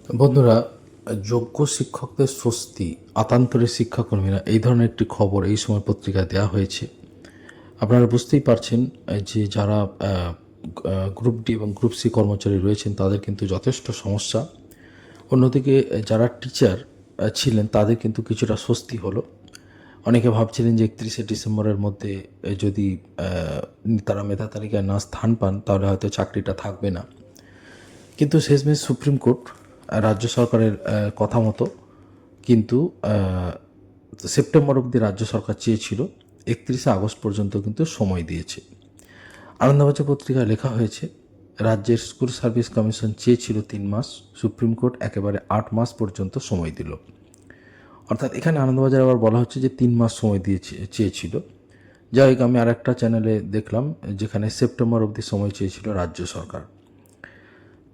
বন্ধুরা, যোগ্য শিক্ষকদের স্বস্তি, আতান্তরে শিক্ষাকর্মীরা, এই ধরনের একটি খবর এই সময় পত্রিকায় দেওয়া হয়েছে। আপনারা বুঝতেই পারছেন যে যারা গ্রুপ ডি এবং গ্রুপ সি কর্মচারী রয়েছেন তাদের কিন্তু যথেষ্ট সমস্যা। অন্যদিকে যারা টিচার ছিলেন তাদের কিন্তু কিছুটা স্বস্তি হলো। অনেকে ভাবছিলেন যে 31শে ডিসেম্বরের মধ্যে যদি তারা মেধা তালিকায় না স্থান পান তাহলে হয়তো চাকরিটা থাকবে না। কিন্তু শেষমেশ সুপ্রিম কোর্ট রাজ্য সরকারের কথা মতো কিন্তু সেপ্টেম্বর অবধি রাজ্য সরকার চেয়েছিল, 31শে আগস্ট পর্যন্ত কিন্তু সময় দিয়েছে। আনন্দবাজার পত্রিকায় লেখা হয়েছে, রাজ্যের স্কুল সার্ভিস কমিশন চেয়েছিল 3 মাস, সুপ্রিম কোর্ট একেবারে 8 মাস পর্যন্ত সময় দিল। অর্থাৎ এখানে আনন্দবাজার আবার বলা হচ্ছে যে 3 মাস সময় চেয়েছিল। যাই হোক, আমি আর একটা চ্যানেলে দেখলাম যেখানে সেপ্টেম্বর অবধি সময় চেয়েছিল রাজ্য সরকার।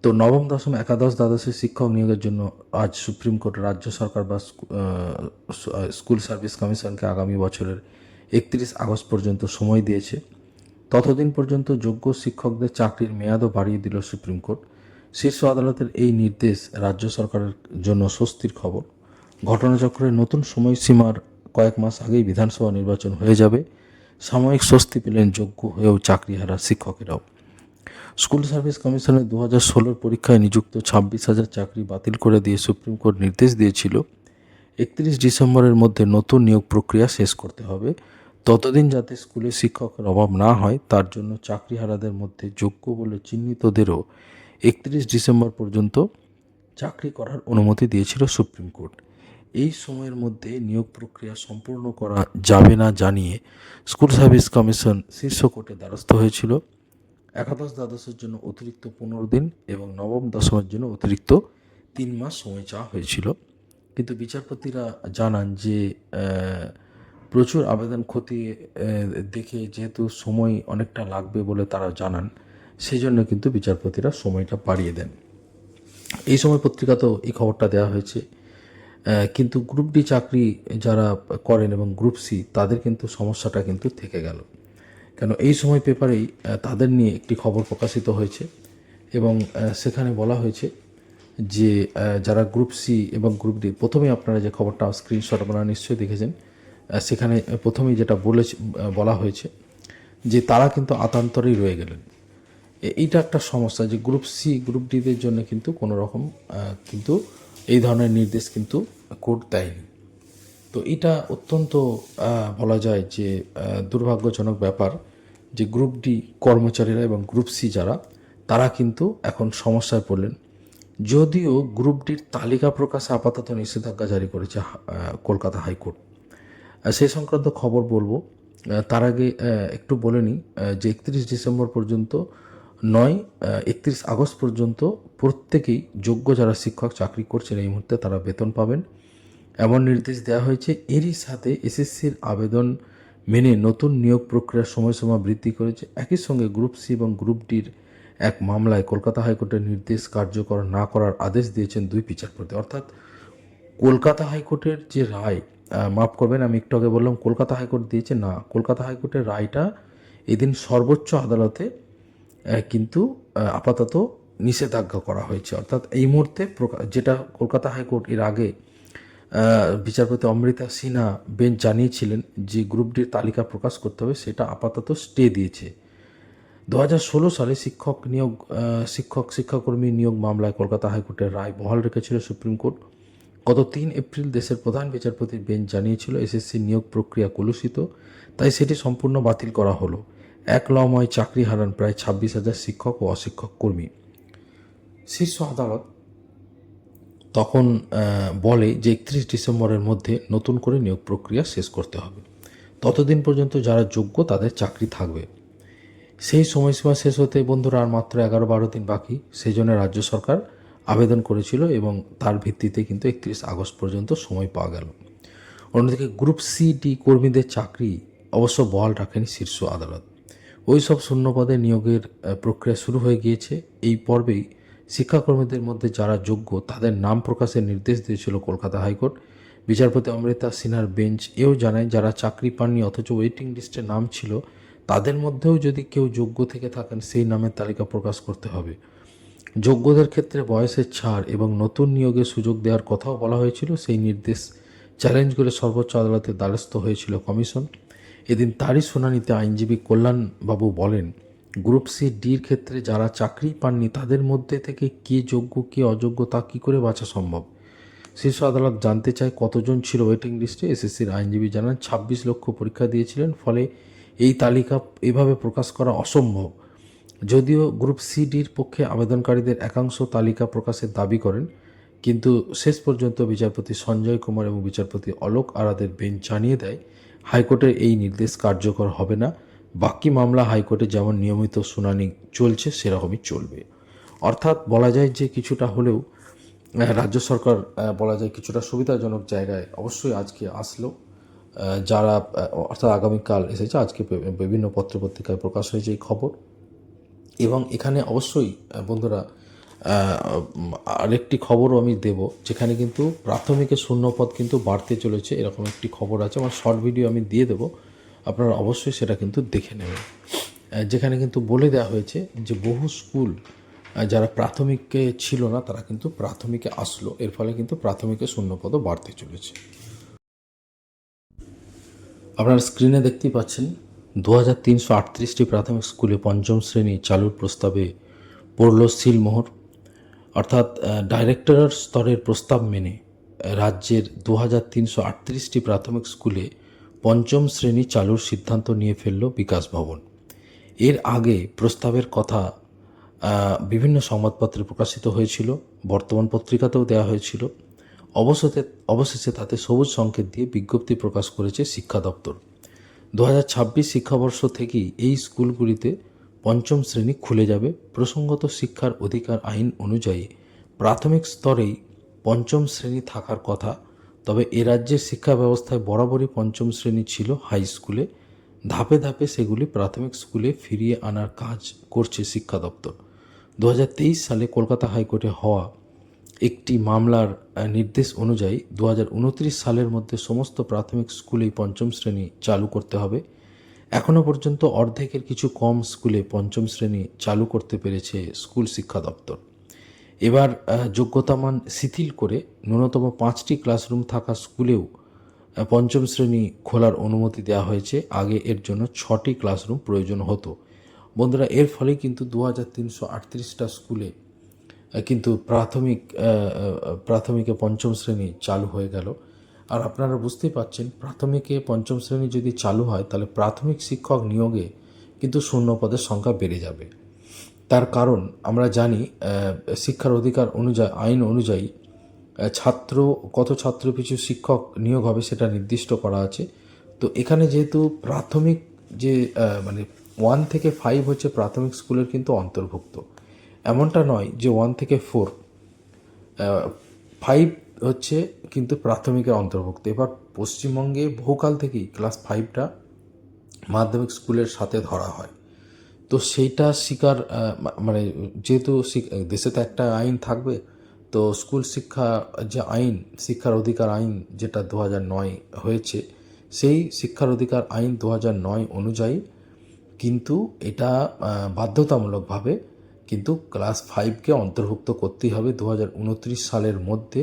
তো নবম দশম একাদশ দ্বাদশের শিক্ষক নিয়োগের জন্য আজ সুপ্রিম কোর্ট রাজ্য সরকার বা স্কুল সার্ভিস কমিশনকে আগামী বছরের 31 আগস্ট পর্যন্ত সময় দিয়েছে। ততদিন পর্যন্ত যোগ্য শিক্ষকদের চাকরির মেয়াদও বাড়িয়ে দিল সুপ্রিম কোর্ট। শীর্ষ আদালতের এই নির্দেশ রাজ্য সরকারের জন্য স্বস্তির খবর। ঘটনাচক্রের নতুন সময়সীমার কয়েক মাস আগেই বিধানসভা নির্বাচন হয়ে যাবে। সাময়িক স্বস্তি পেলেন যোগ্য হয়েও চাকরিহারা শিক্ষকেরাও। স্কুল সার্ভিস কমিশনের 2016 পরীক্ষায় নিযুক্ত 26,000 চাকরি বাতিল করে দিয়ে সুপ্রিম কোর্ট নির্দেশ দিয়েছিল 31 ডিসেম্বরের মধ্যে নতুন নিয়োগ প্রক্রিয়া শেষ করতে হবে। ততদিন যাতে স্কুলে শিক্ষকের অভাব না হয় তার জন্য চাকরিহারাদের মধ্যে যোগ্য বলে চিহ্নিতদেরও 31 ডিসেম্বর পর্যন্ত চাকরি করার অনুমতি দিয়েছিল সুপ্রিম কোর্ট। এই সময়ের মধ্যে নিয়োগ প্রক্রিয়া সম্পূর্ণ করা যাবে না জানিয়ে স্কুল সার্ভিস কমিশন শীর্ষ কোর্টে দ্বারস্থ হয়েছিল। একাদশ দ্বাদশের জন্য অতিরিক্ত 15 দিন এবং নবম দশমের জন্য অতিরিক্ত 3 মাস সময় চাওয়া হয়েছিল। কিন্তু বিচারপতিরা জানান যে প্রচুর আবেদন খতিয়ে দেখে যেহেতু সময় অনেকটা লাগবে বলে তারা জানান, সেই জন্য কিন্তু বিচারপতিরা সময়টা বাড়িয়ে দেন। এই সময় পত্রিকাতেও এই খবরটা দেওয়া হয়েছে। কিন্তু গ্রুপ ডি চাকরি যারা করেন এবং গ্রুপ সি তাদের কিন্তু সমস্যাটা কিন্তু থেকে গেল। কেন এই সময় পেপারেই তাদের নিয়ে একটি খবর প্রকাশিত হয়েছে এবং সেখানে বলা হয়েছে যে যারা গ্রুপ সি এবং গ্রুপ ডি, প্রথমেই আপনারা যে খবরটা স্ক্রিনশট আপনারা নিশ্চয়ই দেখেছেন, সেখানে প্রথমেই যেটা বলা হয়েছে যে তারা কিন্তু আতান্তরেই রয়ে গেলেন। এইটা একটা সমস্যা যে গ্রুপ সি গ্রুপ ডিদের জন্য কিন্তু কোনো রকম কিন্তু এই ধরনের নির্দেশ কিন্তু কোর্ট দেয়নি। তো এটা অত্যন্ত বলা যায় যে দুর্ভাগ্যজনক ব্যাপার যে গ্রুপ ডি কর্মচারীরা এবং গ্রুপ সি যারা, তারা কিন্তু এখন সমস্যায় পড়লেন। যদিও গ্রুপ ডির তালিকা প্রকাশে আপাতত নিষেধাজ্ঞা জারি করেছে কলকাতা হাইকোর্ট। সেই সংক্রান্ত খবর বলবো। তার আগে একটু বলে নিই যে 31 ডিসেম্বর পর্যন্ত নয়, 31 আগস্ট পর্যন্ত প্রত্যেকেই যোগ্য যারা শিক্ষক চাকরি করছেন এই মুহূর্তে তারা বেতন পাবেন, এমন নির্দেশ দেওয়া হয়েছে। এরই সাথে এসএসসির আবেদন মেনে নতুন নিয়োগ প্রক্রিয়ার সময়সীমা বৃদ্ধি করেছে। একই সঙ্গে গ্রুপ সি এবং গ্রুপ ডির এক মামলায় কলকাতা হাইকোর্টের নির্দেশ কার্যকর না করার আদেশ দিয়েছেন 2 বিচারপতি। অর্থাৎ কলকাতা হাইকোর্টের যে রায়, মাফ করবেন আমি একটু আগে বললাম কলকাতা হাইকোর্ট দিয়েছে, না, কলকাতা হাইকোর্টের রায়টা এদিন সর্বোচ্চ আদালতে কিন্তু আপাতত নিষেধাজ্ঞা করা হয়েছে। অর্থাৎ এই মুহূর্তে যেটা কলকাতা হাইকোর্ট এর আগে বিচারপতি অমৃতা সিনহা বেঞ্চ জানিয়েছিলেন যে গ্রুপ ডির তালিকা প্রকাশ করতে হবে, সেটা আপাতত স্টে দিয়েছে। 2016 সালে শিক্ষাকর্মী নিয়োগ মামলায় কলকাতা হাইকোর্টের রায় বহাল রেখেছিল সুপ্রিম কোর্ট। গত 3 এপ্রিল দেশের প্রধান বিচারপতির বেঞ্চ জানিয়েছিল এসএসসি নিয়োগ প্রক্রিয়া কলুষিত, তাই সেটি সম্পূর্ণ বাতিল করা হলো। এক লময় চাকরি হারান প্রায় 26,000 শিক্ষক ও অশিক্ষক কর্মী। শীর্ষ আদালত তখন বলে যে 31 ডিসেম্বরের মধ্যে নতুন করে নিয়োগ প্রক্রিয়া শেষ করতে হবে। ততদিন পর্যন্ত যারা যোগ্য তাদের চাকরি থাকবে। সেই সময়সীমা শেষ হতে বন্ধুরা আর মাত্র 11-12 দিন বাকি। সেই জন্য রাজ্য সরকার আবেদন করেছিল এবং তার ভিত্তিতে কিন্তু 31 আগস্ট পর্যন্ত সময় পাওয়া গেল। অন্যদিকে গ্রুপ সি ডি কর্মীদের চাকরি অবশ্য বহাল রাখেনি শীর্ষ আদালত। ওই সব শূন্যপদে নিয়োগের প্রক্রিয়া শুরু হয়ে গিয়েছে। এই পর্বেই শিক্ষাকর্মীদের মধ্যে যারা যোগ্য তাদের নাম প্রকাশের নির্দেশ দিয়েছিল কলকাতা হাইকোর্ট। বিচারপতি অমৃতা সিনহার বেঞ্চ এও জানায় যারা চাকরি পাননি অথচ ওয়েটিং লিস্টে নাম ছিল, তাদের মধ্যেও যদি কেউ যোগ্য থেকে থাকেন সেই নামের তালিকা প্রকাশ করতে হবে। যোগ্যদের ক্ষেত্রে বয়সের ছাড় এবং নতুন নিয়োগের সুযোগ দেওয়ার কথাও বলা হয়েছিল। সেই নির্দেশ চ্যালেঞ্জ করে সর্বোচ্চ আদালতের দ্বারস্থ হয়েছিল কমিশন। এদিন তারই শুনানিতে আইনজীবী কল্যাণবাবু বলেন, গ্রুপ সি ডির ক্ষেত্রে যারা চাকরি পাননি তাদের মধ্যে থেকে কে যোগ্য কে অযোগ্য তা কী করে বাছা সম্ভব। শীর্ষ আদালত জানতে চায় কতজন ছিল ওয়েটিং লিস্টে। এসএসসির আইনজীবী জানান 26 লক্ষ পরীক্ষা দিয়েছিলেন, ফলে এই তালিকা এভাবে প্রকাশ করা অসম্ভব। যদিও গ্রুপ সি ডির পক্ষে আবেদনকারীদের একাংশ তালিকা প্রকাশের দাবি করেন, কিন্তু শেষ পর্যন্ত বিচারপতি সঞ্জয় কুমার এবং বিচারপতি অলোক আরাদের বেঞ্চ জানিয়ে দেয় হাইকোর্টের এই নির্দেশ কার্যকর হবে না। বাকি মামলা হাইকোর্টে যেমন নিয়মিত শুনানি চলছে সেরকমই চলবে। অর্থাৎ বলা যায় যে কিছুটা হলেও রাজ্য সরকার বলা যায় কিছুটা সুবিধাজনক জায়গায় অবশ্যই আজকে আসলো। যারা অর্থাৎ আগামীকাল এসেছে, আজকে বিভিন্ন পত্রপত্রিকায় প্রকাশ হয়েছে এই খবর। এবং এখানে অবশ্যই বন্ধুরা আরেকটি খবরও আমি দেব, যেখানে কিন্তু প্রাথমিকের শূন্যপদ কিন্তু বাড়তে চলেছে, এরকম একটি খবর আছে। আমার শর্ট ভিডিও আমি দিয়ে দেবো, আপনারা অবশ্যই সেটা কিন্তু দেখে নেবেন। যেখানে কিন্তু বলে দেওয়া হয়েছে যে বহু স্কুল যারা প্রাথমিকে ছিল না তারা কিন্তু প্রাথমিকে আসলো, এর ফলে কিন্তু প্রাথমিকের শূন্যপদও বাড়তে চলেছে। আপনারা স্ক্রিনে দেখতেই পাচ্ছেন 2338টি প্রাথমিক স্কুলে পঞ্চম শ্রেণী চালুর প্রস্তাবে পড়ল সিলমোহর। অর্থাৎ ডাইরেক্টর স্তরের প্রস্তাব মেনে রাজ্যের 2338টি প্রাথমিক স্কুলে পঞ্চম শ্রেণী চালুর সিদ্ধান্ত নিয়ে ফেলল বিকাশ ভবন। এর আগে প্রস্তাবের কথা বিভিন্ন সংবাদপত্রে প্রকাশিত হয়েছিল, বর্তমান পত্রিকাতেও দেওয়া হয়েছিল। অবশেষে তাতে সবুজ সংকেত দিয়ে বিজ্ঞপ্তি প্রকাশ করেছে শিক্ষা দপ্তর। 2026 শিক্ষাবর্ষ থেকেই এই স্কুলগুলিতে পঞ্চম শ্রেণী খুলে যাবে। প্রসঙ্গত শিক্ষার অধিকার আইন অনুযায়ী প্রাথমিক স্তরেই পঞ্চম শ্রেণী থাকার কথা, তবে এ রাজ্যের শিক্ষা ব্যবস্থায় বরাবরই পঞ্চম শ্রেণী ছিল হাই স্কুলে। ধাপে ধাপে সেগুলি প্রাথমিক স্কুলে ফিরিয়ে আনার কাজ করছে শিক্ষা দপ্তর। 2023 সালে কলকাতা হাইকোর্টে হওয়া একটি মামলার নির্দেশ অনুযায়ী 2029 সালের মধ্যে সমস্ত প্রাথমিক স্কুলেই পঞ্চম শ্রেণী চালু করতে হবে। এখনও পর্যন্ত অর্ধেকের কিছু কম স্কুলে পঞ্চম শ্রেণী চালু করতে পেরেছে স্কুল শিক্ষা দপ্তর। এবার যোগ্যতামান শিথিল করে ন্যূনতম 5টি ক্লাসরুম থাকা স্কুলেও পঞ্চম শ্রেণী খোলার অনুমতি দেওয়া হয়েছে। আগে এর জন্য 6টি ক্লাসরুম প্রয়োজন হতো। বন্ধুরা, এর ফলে কিন্তু 2338টা স্কুলে কিন্তু প্রাথমিকে পঞ্চম শ্রেণী চালু হয়ে গেল। আর আপনারা বুঝতেই পারছেন, প্রাথমিকে পঞ্চম শ্রেণী যদি চালু হয় তাহলে প্রাথমিক শিক্ষক নিয়োগে কিন্তু শূন্যপদের সংখ্যা বেড়ে যাবে। তার কারণ আমরা জানি শিক্ষার অধিকার আইন অনুযায়ী কত ছাত্র পিছু শিক্ষক নিয়োগ হবে সেটা নির্দিষ্ট করা আছে। তো এখানে যেহেতু প্রাথমিক যে 1 থেকে 5 হচ্ছে প্রাথমিক স্কুলের কিন্তু অন্তর্ভুক্ত, এমনটা নয় যে 1 থেকে 4, 5 হচ্ছে কিন্তু প্রাথমিকের অন্তর্ভুক্ত। এবার পশ্চিমবঙ্গে বহুকাল থেকেই ক্লাস 5টা মাধ্যমিক স্কুলের সাথে ধরা হয়। তো সেইটা যেহেতু দেশে তো একটা আইন থাকবে, তো স্কুল শিক্ষা যে আইন, শিক্ষার অধিকার আইন যেটা 2009 হয়েছে, সেই শিক্ষার অধিকার আইন 2009 অনুযায়ী কিন্তু এটা বাধ্যতামূলকভাবে কিন্তু ক্লাস 5কে অন্তর্ভুক্ত করতেই হবে 2029 সালের মধ্যে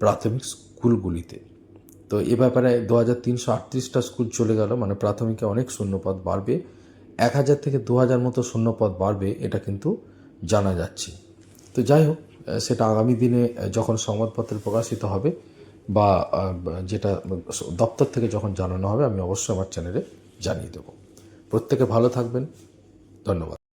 প্রাথমিক স্কুলগুলিতে। তো এ ব্যাপারে 2338টা স্কুল চলে গেল, প্রাথমিকে অনেক শূন্যপদ বাড়বে, 1000 থেকে 2000 মতো শূন্যপদ বাড়বে, এটা কিন্তু জানা যাচ্ছে। তো যাই হোক, সেটা আগামী দিনে যখন সংবাদপত্রে প্রকাশিত হবে বা যেটা দপ্তর থেকে যখন জানানো হবে আমি অবশ্যই আমার চ্যানেলে জানিয়ে দেবো। প্রত্যেকে ভালো থাকবেন, ধন্যবাদ।